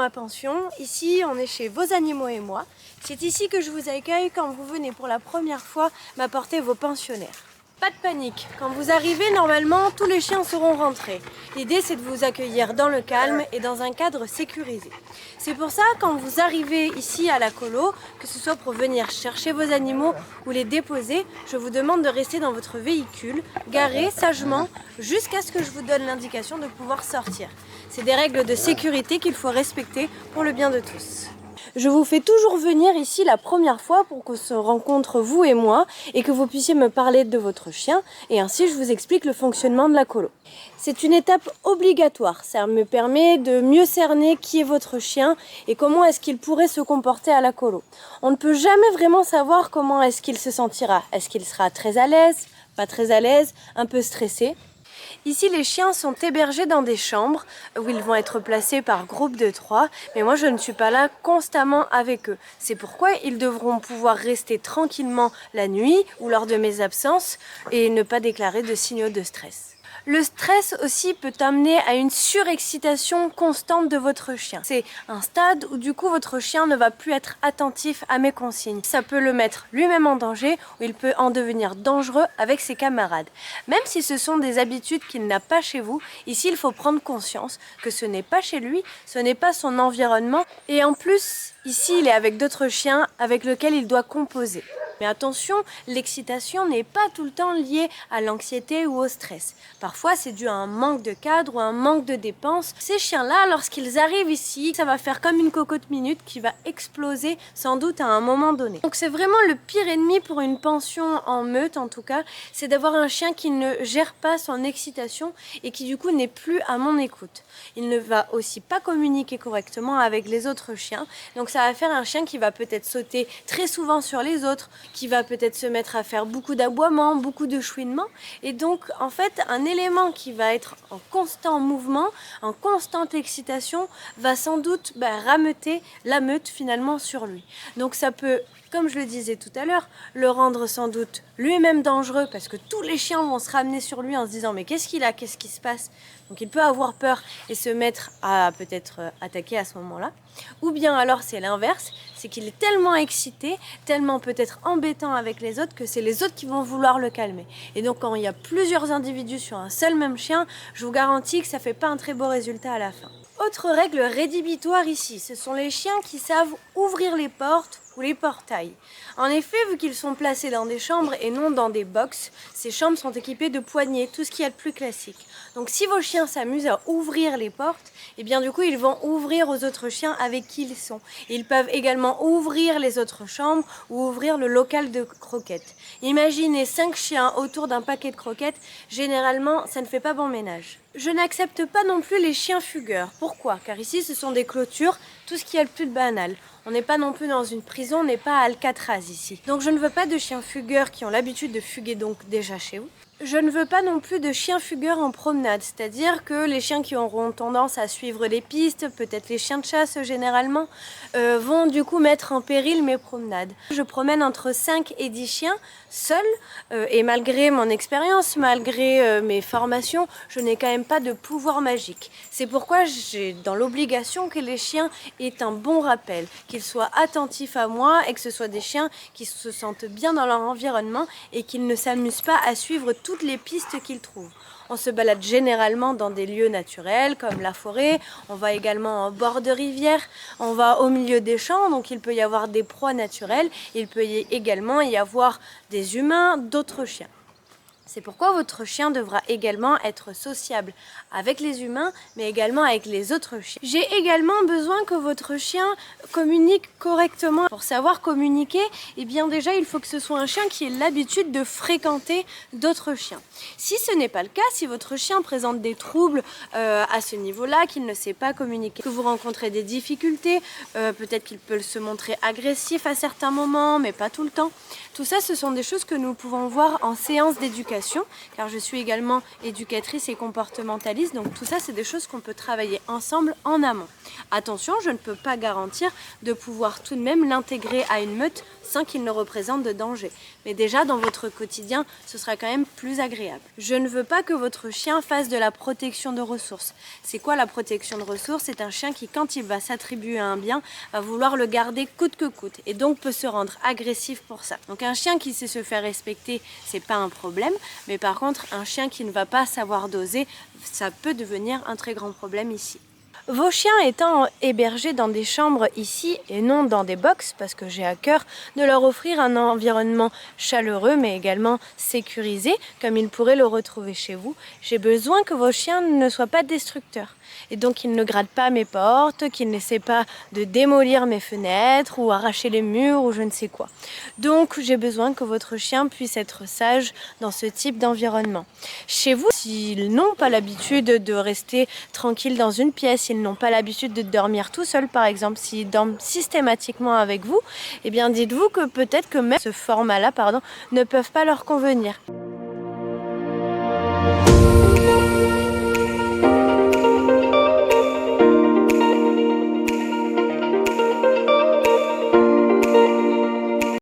ma pension. Ici, on est chez Vos Animaux et moi. C'est ici que je vous accueille quand vous venez pour la première fois m'apporter vos pensionnaires. Pas de panique, quand vous arrivez, normalement, tous les chiens seront rentrés. L'idée, c'est de vous accueillir dans le calme et dans un cadre sécurisé. C'est pour ça, quand vous arrivez ici à la colo, que ce soit pour venir chercher vos animaux ou les déposer, je vous demande de rester dans votre véhicule, garé sagement, jusqu'à ce que je vous donne l'indication de pouvoir sortir. C'est des règles de sécurité qu'il faut respecter pour le bien de tous. Je vous fais toujours venir ici la première fois pour qu'on se rencontre vous et moi et que vous puissiez me parler de votre chien et ainsi je vous explique le fonctionnement de la colo. C'est une étape obligatoire, ça me permet de mieux cerner qui est votre chien et comment est-ce qu'il pourrait se comporter à la colo. On ne peut jamais vraiment savoir comment est-ce qu'il se sentira. Est-ce qu'il sera très à l'aise, pas très à l'aise, un peu stressé? Ici, les chiens sont hébergés dans des chambres où ils vont être placés par groupe de 3, mais moi je ne suis pas là constamment avec eux. C'est pourquoi ils devront pouvoir rester tranquillement la nuit ou lors de mes absences et ne pas déclarer de signaux de stress. Le stress aussi peut amener à une surexcitation constante de votre chien. C'est un stade où du coup votre chien ne va plus être attentif à mes consignes. Ça peut le mettre lui-même en danger ou il peut en devenir dangereux avec ses camarades. Même si ce sont des habitudes qu'il n'a pas chez vous, ici il faut prendre conscience que ce n'est pas chez lui, ce n'est pas son environnement et en plus ici il est avec d'autres chiens avec lesquels il doit composer. Mais attention, l'excitation n'est pas tout le temps liée à l'anxiété ou au stress. Parfois, c'est dû à un manque de cadre ou un manque de dépenses. Ces chiens-là, lorsqu'ils arrivent ici, ça va faire comme une cocotte minute qui va exploser sans doute à un moment donné. Donc c'est vraiment le pire ennemi pour une pension en meute en tout cas, c'est d'avoir un chien qui ne gère pas son excitation et qui du coup n'est plus à mon écoute. Il ne va aussi pas communiquer correctement avec les autres chiens. Donc ça va faire un chien qui va peut-être sauter très souvent sur les autres, qui va peut-être se mettre à faire beaucoup d'aboiements, beaucoup de chouinements. Et donc, en fait, un élément qui va être en constant mouvement, en constante excitation, va sans doute rameuter la meute finalement sur lui. Donc ça peut, comme je le disais tout à l'heure, le rendre sans doute lui-même dangereux parce que tous les chiens vont se ramener sur lui en se disant « mais qu'est-ce qu'il a, qu'est-ce qui se passe ?» Donc il peut avoir peur et se mettre à peut-être attaquer à ce moment-là. Ou bien alors c'est l'inverse, c'est qu'il est tellement excité, tellement peut-être embêtant avec les autres que c'est les autres qui vont vouloir le calmer. Et donc quand il y a plusieurs individus sur un seul même chien, je vous garantis que ça ne fait pas un très beau résultat à la fin. Autre règle rédhibitoire ici, ce sont les chiens qui savent ouvrir les portes ou les portails. En effet, vu qu'ils sont placés dans des chambres et non dans des box, ces chambres sont équipées de poignées, tout ce qu'il y a de plus classique. Donc si vos chiens s'amusent à ouvrir les portes, et bien du coup ils vont ouvrir aux autres chiens avec qui ils sont. Ils peuvent également ouvrir les autres chambres ou ouvrir le local de croquettes. Imaginez 5 chiens autour d'un paquet de croquettes, généralement ça ne fait pas bon ménage. Je n'accepte pas non plus les chiens fugueurs. Pourquoi? Car ici ce sont des clôtures, tout ce qui est le plus banal. On n'est pas non plus dans une prison, on n'est pas à Alcatraz ici. Donc je ne veux pas de chiens fugueurs qui ont l'habitude de fuguer donc déjà chez vous. Je ne veux pas non plus de chiens fugueurs en promenade, c'est-à-dire que les chiens qui auront tendance à suivre les pistes, peut-être les chiens de chasse généralement, vont du coup mettre en péril mes promenades. Je promène entre 5 et 10 chiens seuls et malgré mon expérience, malgré mes formations, je n'ai quand même pas de pouvoir magique. C'est pourquoi j'ai dans l'obligation que les chiens aient un bon rappel, qu'ils soient attentifs à moi et que ce soit des chiens qui se sentent bien dans leur environnement et qu'ils ne s'amusent pas à suivre toutes les pistes qu'ils trouvent. On se balade généralement dans des lieux naturels comme la forêt, on va également en bord de rivière, on va au milieu des champs, donc il peut y avoir des proies naturelles, il peut également y avoir des humains, d'autres chiens. C'est pourquoi votre chien devra également être sociable avec les humains, mais également avec les autres chiens. J'ai également besoin que votre chien communique correctement. Pour savoir communiquer, eh bien déjà, il faut que ce soit un chien qui ait l'habitude de fréquenter d'autres chiens. Si ce n'est pas le cas, si votre chien présente des troubles à ce niveau-là, qu'il ne sait pas communiquer, que vous rencontrez des difficultés, peut-être qu'il peut se montrer agressif à certains moments, mais pas tout le temps. Tout ça, ce sont des choses que nous pouvons voir en séance d'éducation. l'éducation, car je suis également éducatrice et comportementaliste, donc tout ça c'est des choses qu'on peut travailler ensemble en amont. Attention, je ne peux pas garantir de pouvoir tout de même l'intégrer à une meute sans qu'il ne représente de danger. Mais déjà dans votre quotidien, ce sera quand même plus agréable. Je ne veux pas que votre chien fasse de la protection de ressources. C'est quoi la protection de ressources? C'est un chien qui, quand il va s'attribuer un bien, va vouloir le garder coûte que coûte et donc peut se rendre agressif pour ça. Donc un chien qui sait se faire respecter, c'est pas un problème, mais par contre un chien qui ne va pas savoir doser, ça peut devenir un très grand problème ici. Vos chiens étant hébergés dans des chambres ici et non dans des box, parce que j'ai à cœur de leur offrir un environnement chaleureux mais également sécurisé, comme ils pourraient le retrouver chez vous, j'ai besoin que vos chiens ne soient pas destructeurs. Et donc qu'ils ne grattent pas mes portes, qu'ils n'essaient pas de démolir mes fenêtres ou arracher les murs ou je ne sais quoi. Donc j'ai besoin que votre chien puisse être sage dans ce type d'environnement. Chez vous, s'ils n'ont pas l'habitude de rester tranquilles dans une pièce, ils n'ont pas l'habitude de dormir tout seuls par exemple, s'ils dorment systématiquement avec vous, eh bien dites-vous que peut-être que même ce format-là, ne peuvent pas leur convenir.